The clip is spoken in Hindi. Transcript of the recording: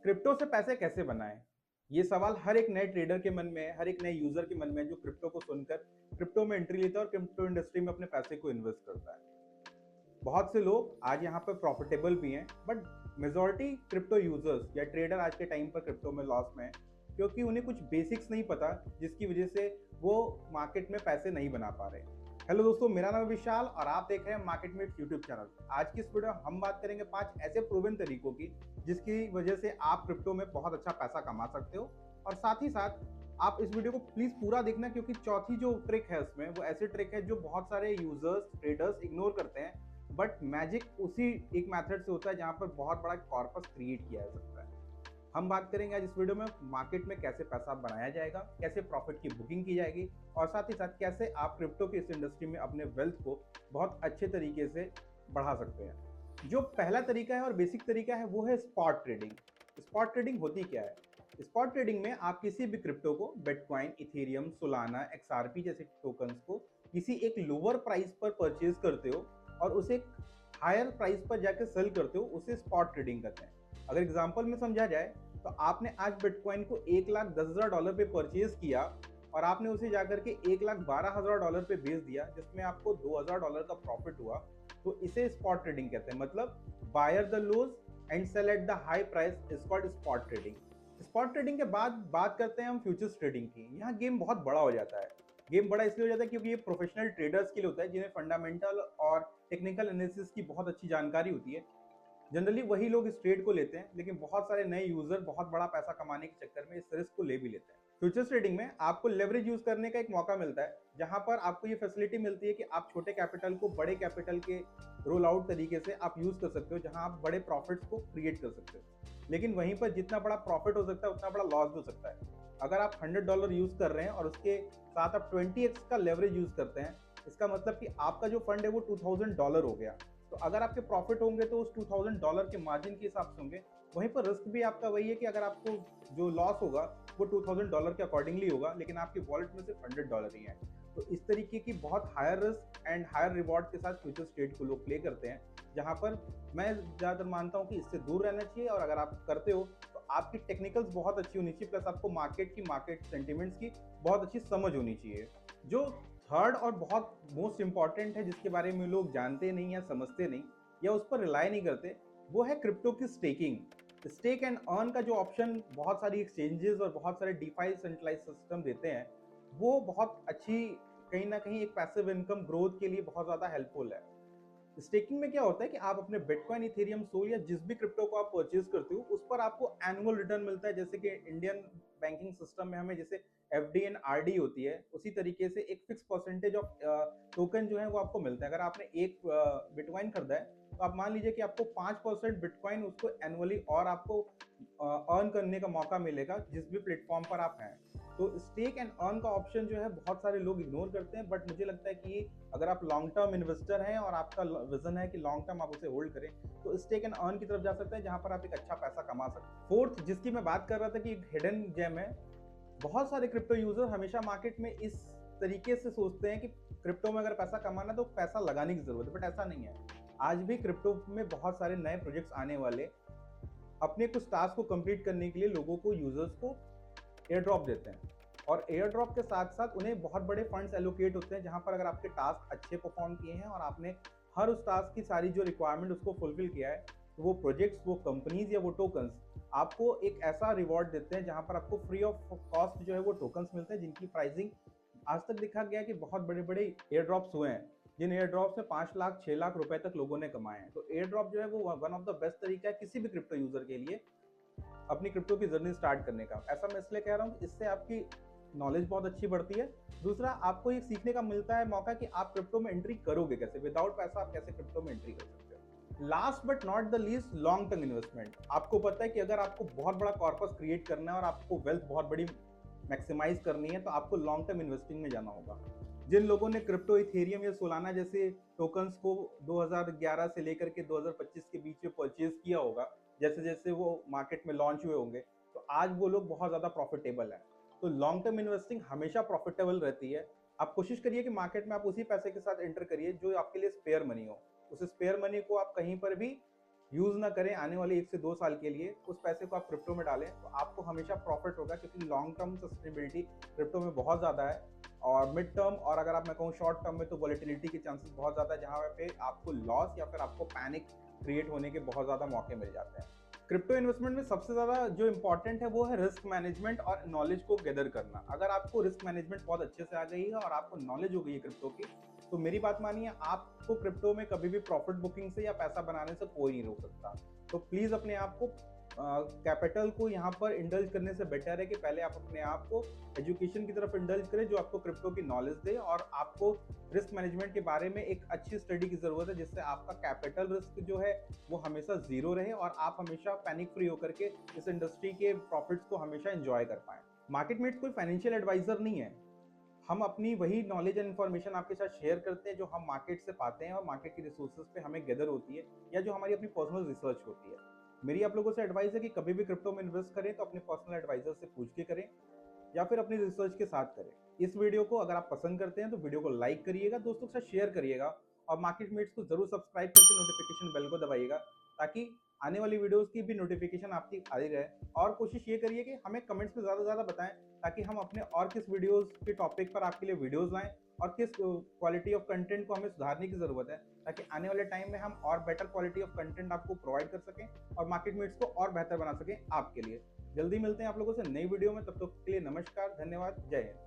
क्रिप्टो से पैसे कैसे बनाएं? ये सवाल हर एक नए ट्रेडर के मन में है, हर एक नए यूजर के मन में है जो क्रिप्टो को सुनकर क्रिप्टो में एंट्री लेता है और क्रिप्टो इंडस्ट्री में अपने पैसे को इन्वेस्ट करता है। बहुत से लोग आज यहाँ पर प्रॉफिटेबल भी हैं, बट मेजॉरिटी क्रिप्टो यूजर्स या ट्रेडर आज के टाइम पर क्रिप्टो में लॉस में है, क्योंकि उन्हें कुछ बेसिक्स नहीं पता, जिसकी वजह से वो मार्केट में पैसे नहीं बना पा रहे। हेलो दोस्तों, मेरा नाम है विशाल और आप देख रहे हैं मार्केट मिट यूट्यूब चैनल। आज की इस वीडियो में हम बात करेंगे 5 ऐसे प्रूवन तरीकों की जिसकी वजह से आप क्रिप्टो में बहुत अच्छा पैसा कमा सकते हो। और साथ ही साथ आप इस वीडियो को प्लीज पूरा देखना, क्योंकि चौथी जो ट्रिक है उसमें वो ऐसी ट्रिक है जो बहुत सारे यूजर्स ट्रेडर्स इग्नोर करते हैं, बट मैजिक उसी एक मेथड से होता है जहां पर बहुत बड़ा कॉर्पस क्रिएट किया जा सकता है। हम बात करेंगे आज इस वीडियो में मार्केट में कैसे पैसा बनाया जाएगा, कैसे प्रॉफिट की बुकिंग की जाएगी और साथ ही साथ कैसे आप क्रिप्टो की इस इंडस्ट्री में अपने वेल्थ को बहुत अच्छे तरीके से बढ़ा सकते हैं। जो पहला तरीका है और बेसिक तरीका है वो है स्पॉट ट्रेडिंग। स्पॉट ट्रेडिंग होती क्या है? स्पॉट ट्रेडिंग में आप किसी भी क्रिप्टो को, बिटकॉइन, इथेरियम, सोलाना, एक्सआरपी जैसे टोकन्स को किसी एक लोअर प्राइस पर परचेज करते हो और उसे एक हायर प्राइस पर जाकर सेल करते हो, उसे स्पॉट ट्रेडिंग कहते हैं। अगर एग्जांपल में समझा जाए तो आपने आज बिटकॉइन को $1,10,000 पे परचेज किया और आपने उसे जाकर के $1,12,000 पे बेच दिया, जिसमें आपको $2,000 का प्रॉफिट हुआ। तो इसे स्पॉट ट्रेडिंग कहते हैं। मतलब buyer the lows and sell at the high price is called spot trading. Spot trading के बाद बात करते हैं हम फ्यूचर्स ट्रेडिंग की। यहाँ गेम बहुत बड़ा हो जाता है। गेम बड़ा इसलिए हो जाता है क्योंकि ये प्रोफेशनल ट्रेडर्स के लिए होता है, जिन्हें फंडामेंटल और टेक्निकल एनालिसिस की बहुत अच्छी जानकारी होती है। जनरली वही लोग इस ट्रेड को लेते हैं, लेकिन बहुत सारे नए यूजर बहुत बड़ा पैसा कमाने के चक्कर में इस रिस्क को ले भी लेते हैं। फ्यूचर्स ट्रेडिंग में आपको लेवरेज यूज करने का एक मौका मिलता है, जहां पर आपको ये फैसिलिटी मिलती है कि आप छोटे कैपिटल को बड़े कैपिटल के रोल आउट तरीके से आप यूज कर सकते हो, जहां आप बड़े प्रॉफिट्स को क्रिएट कर सकते हो। लेकिन वहीं पर जितना बड़ा प्रॉफिट हो सकता है उतना बड़ा लॉस भी हो सकता है। अगर आप $100 यूज कर रहे हैं और उसके साथ आप 20x का लेवरेज यूज करते हैं, इसका मतलब कि आपका जो फंड है वो $2,000 हो गया। तो अगर आपके प्रॉफिट होंगे तो उस $2,000 के मार्जिन के हिसाब से होंगे। वहीं पर रिस्क भी आपका वही है कि अगर आपको जो लॉस होगा वो $2,000 के अकॉर्डिंगली होगा, लेकिन आपके वॉलेट में सिर्फ $100 ही है। तो इस तरीके की बहुत higher risk and higher reward के साथ फ्यूचर्स ट्रेड को लोग प्ले करते हैं, जहां पर मैं ज्यादातर मानता हूं कि इससे दूर रहना चाहिए। और अगर आप करते हो तो आपकी टेक्निकल्स बहुत अच्छी होनी चाहिए, प्लस आपको मार्केट सेंटिमेंट्स की बहुत अच्छी समझ होनी चाहिए। जो थर्ड और बहुत मोस्ट इंपॉर्टेंट है, जिसके बारे में लोग जानते नहीं या समझते नहीं या उस पर रिलाई नहीं करते, वो है क्रिप्टो की स्टेकिंग। स्टेक एंड अर्न का जो ऑप्शन बहुत सारी एक्सचेंजेस और बहुत सारे डिफाई सेंट्रलाइज सिस्टम देते हैं, वो बहुत अच्छी, कहीं ना कहीं एक पैसिव इनकम ग्रोथ के लिए बहुत ज्यादा हेल्पफुल है। स्टेकिंग में क्या होता है कि आप अपने बिटकॉइन, इथेरियम, सोल या जिस भी क्रिप्टो को आप परचेज करते हो उस पर आपको एनुअल रिटर्न मिलता है। जैसे कि इंडियन बैंकिंग सिस्टम में हमें जैसे एफडी एंड आरडी होती है, उसी तरीके से एक फिक्स परसेंटेज ऑफ टोकन जो है वो आपको मिलता है। अगर आपने एक बिटकॉइन खरीदा है तो आप मान लीजिए कि आपको 5% बिटकॉइन उसको एनुअली और आपको अर्न करने का मौका मिलेगा जिस भी प्लेटफॉर्म पर आप हैं। तो स्टेक एंड अर्न का ऑप्शन जो है बहुत सारे लोग इग्नोर करते हैं, बट मुझे लगता है कि अगर आप लॉन्ग टर्म इन्वेस्टर हैं और आपका विजन है कि लॉन्ग टर्म आप उसे होल्ड करें, तो स्टेक एंड अर्न की तरफ जा सकते हैं, जहां पर आप एक अच्छा पैसा कमा सकते हैं। फोर्थ, जिसकी मैं बात कर रहा था कि एक हिडन जेम है, बहुत सारे क्रिप्टो यूजर हमेशा मार्केट में इस तरीके से सोचते हैं कि क्रिप्टो में अगर पैसा कमाना तो पैसा लगाने की जरूरत है, बट ऐसा नहीं है। आज भी क्रिप्टो में बहुत सारे नए प्रोजेक्ट्स आने वाले, अपने कुछ टास्क को कंप्लीट करने के लिए लोगों को, यूजर्स को एयर ड्रॉप देते हैं। और एयर ड्रॉप के साथ साथ उन्हें बहुत बड़े फंड्स एलोकेट होते हैं, जहां पर अगर आपके टास्क अच्छे परफॉर्म किए हैं और आपने हर उस टास्क की सारी जो रिक्वायरमेंट उसको फुलफिल किया है, तो वो प्रोजेक्ट्स, वो कंपनीज या वो टोकन्स आपको एक ऐसा रिवॉर्ड देते हैं जहां पर आपको फ्री ऑफ कॉस्ट जो है वो टोकन्स मिलते हैं, जिनकी प्राइसिंग आज तक देखा गया कि बहुत बड़े बड़े एयर ड्रॉप्स हुए हैं, जिन एयर ड्रॉप से 5 लाख 6 लाख रुपए तक लोगों ने कमाए हैं। तो एयर ड्रॉप जो है वो वन ऑफ द बेस्ट तरीका है किसी भी क्रिप्टो यूजर के लिए अपनी क्रिप्टो की जर्नी स्टार्ट करने का। ऐसा मैं इसलिए कह रहा हूँ कि इससे आपकी नॉलेज बहुत अच्छी बढ़ती है। दूसरा, आपको ये सीखने का मिलता है मौका कि आप क्रिप्टो में एंट्री करोगे कैसे, विदाउट पैसा आप कैसे क्रिप्टो में एंट्री कर सकते हो। Last but not the least, long term investment. आपको पता है कि अगर आपको बहुत बड़ा कॉर्पस क्रिएट करना है और आपको वेल्थ बहुत बड़ी मैक्सिमाइज करनी है, तो आपको लॉन्ग टर्म इन्वेस्टिंग में जाना होगा। जिन लोगों ने क्रिप्टो, इथेरियम या सोलाना जैसे टोकन्स को 2011 से लेकर के 2025 के बीच में परचेज किया होगा, जैसे जैसे वो मार्केट में लॉन्च हुए होंगे, तो आज वो लोग बहुत ज्यादा प्रॉफिटेबल है। तो लॉन्ग टर्म इन्वेस्टिंग हमेशा प्रॉफिटेबल रहती है। आप कोशिश करिए कि मार्केट में आप उसी पैसे के साथ एंटर करिए जो आपके लिए स्पेयर मनी हो। उस स्पेयर मनी को आप कहीं पर भी यूज ना करें आने वाले 1 से 2 साल के लिए, उस पैसे को आप क्रिप्टो में डालें तो आपको हमेशा प्रॉफिट होगा, क्योंकि लॉन्ग टर्म सस्टेनेबिलिटी क्रिप्टो में बहुत ज़्यादा है। और मिड टर्म और अगर आप मैं कहूँ शॉर्ट टर्म में तो वॉलेटिलिटी के चांसेस बहुत ज़्यादा है, जहाँ पे आपको लॉस या फिर आपको पैनिक क्रिएट होने के बहुत ज़्यादा मौके मिल जाते हैं। क्रिप्टो इन्वेस्टमेंट में सबसे ज़्यादा जो इंपॉर्टेंट है वो है रिस्क मैनेजमेंट और नॉलेज को गैदर करना। अगर आपको रिस्क मैनेजमेंट बहुत अच्छे से आ गई है और आपको नॉलेज हो गई है क्रिप्टो की, तो मेरी बात मानिए, आपको क्रिप्टो में कभी भी प्रॉफिट बुकिंग से या पैसा बनाने से कोई नहीं रोक सकता। तो प्लीज़ अपने आप को कैपिटल को यहाँ पर इंडल्ज करने से बेटर है कि पहले आप अपने आप को एजुकेशन की तरफ इंडल्ज करें, जो आपको क्रिप्टो की नॉलेज दे, और आपको रिस्क मैनेजमेंट के बारे में एक अच्छी स्टडी की ज़रूरत है, जिससे आपका कैपिटल रिस्क जो है वो हमेशा ज़ीरो रहे और आप हमेशा पैनिक फ्री होकर के इस इंडस्ट्री के प्रॉफिट्स को हमेशा एंजॉय कर पाएँ। मार्केट मेट्स कोई फाइनेंशियल एडवाइज़र नहीं है। हम अपनी वही नॉलेज एंड इन्फॉर्मेशन आपके साथ शेयर करते हैं जो हम मार्केट से पाते हैं और मार्केट की रिसोर्सेज पे हमें गैदर होती है, या जो हमारी अपनी पर्सनल रिसर्च होती है। मेरी आप लोगों से एडवाइस है कि कभी भी क्रिप्टो में इन्वेस्ट करें तो अपने पर्सनल एडवाइजर से पूछ के करें, या फिर अपनी रिसर्च के साथ करें। इस वीडियो को अगर आप पसंद करते हैं तो वीडियो को लाइक करिएगा, दोस्तों के साथ शेयर करिएगा, और मार्केट मेट्स को जरूर सब्सक्राइब करके नोटिफिकेशन बेल को दबाइएगा, ताकि आने वाली वीडियोस की भी नोटिफिकेशन आपकी आती रहे। और कोशिश ये करिए कि हमें कमेंट्स में ज़्यादा से ज़्यादा बताएं, ताकि हम अपने और किस वीडियोस के टॉपिक पर आपके लिए वीडियोस लाएं, और किस क्वालिटी ऑफ कंटेंट को हमें सुधारने की ज़रूरत है, ताकि आने वाले टाइम में हम और बेटर क्वालिटी ऑफ कंटेंट आपको प्रोवाइड कर सकें और मार्केट मेट्स को और बेहतर बना सकें आपके लिए। जल्दी मिलते हैं आप लोगों से नई वीडियो में, तब तक के लिए नमस्कार, धन्यवाद, जय हिंद।